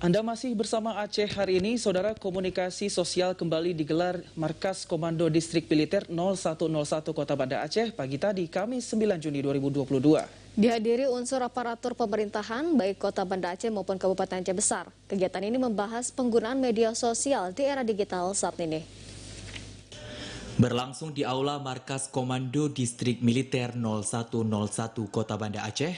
Anda masih bersama Aceh hari ini, Saudara. Komunikasi sosial kembali digelar Markas Komando Distrik Militer 0101 Kota Banda Aceh pagi tadi, Kamis 9 Juni 2022. Dihadiri unsur aparatur pemerintahan, baik Kota Banda Aceh maupun Kabupaten Aceh Besar. Kegiatan ini membahas penggunaan media sosial di era digital saat ini. Berlangsung di Aula Markas Komando Distrik Militer 0101 Kota Banda Aceh,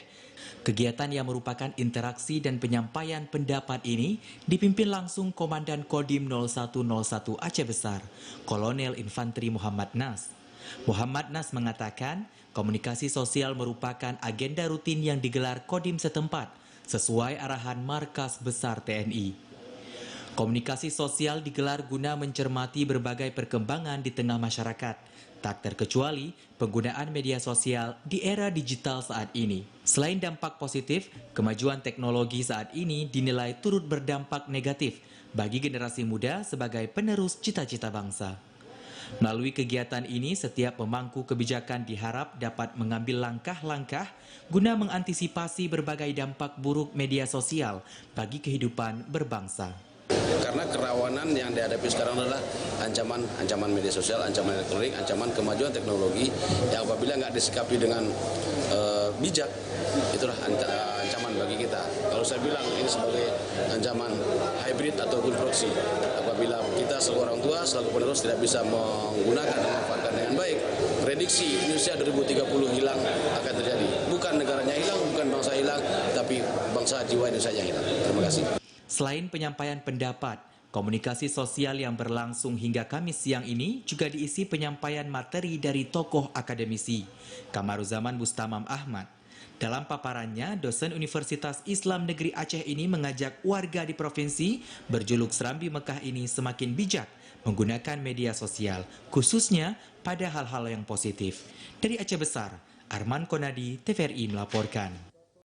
kegiatan yang merupakan interaksi dan penyampaian pendapat ini dipimpin langsung Komandan Kodim 0101 Aceh Besar, Kolonel Infanteri Muhammad Nas. Muhammad Nas mengatakan, komunikasi sosial merupakan agenda rutin yang digelar Kodim setempat sesuai arahan Markas Besar TNI. Komunikasi sosial digelar guna mencermati berbagai perkembangan di tengah masyarakat, tak terkecuali penggunaan media sosial di era digital saat ini. Selain dampak positif, kemajuan teknologi saat ini dinilai turut berdampak negatif bagi generasi muda sebagai penerus cita-cita bangsa. Melalui kegiatan ini, setiap pemangku kebijakan diharap dapat mengambil langkah-langkah guna mengantisipasi berbagai dampak buruk media sosial bagi kehidupan berbangsa. Karena kerawanan yang dihadapi sekarang adalah ancaman media sosial, ancaman elektronik, ancaman kemajuan teknologi yang apabila nggak disikapi dengan bijak, itulah ancaman bagi kita. Kalau saya bilang ini sebagai ancaman hybrid ataupun proxy, apabila kita selaku orang tua, selaku penerus tidak bisa menggunakan dan memanfaatkan dengan baik, prediksi Indonesia 2030 hilang akan terjadi. Bukan negaranya hilang, bukan bangsa hilang, tapi bangsa jiwa Indonesia yang hilang. Terima kasih. Selain penyampaian pendapat, komunikasi sosial yang berlangsung hingga Kamis siang ini juga diisi penyampaian materi dari tokoh akademisi, Kamaruzaman Bustamam Ahmad. Dalam paparannya, dosen Universitas Islam Negeri Aceh ini mengajak warga di provinsi berjuluk Serambi Mekah ini semakin bijak menggunakan media sosial, khususnya pada hal-hal yang positif. Dari Aceh Besar, Arman Konadi, TVRI melaporkan.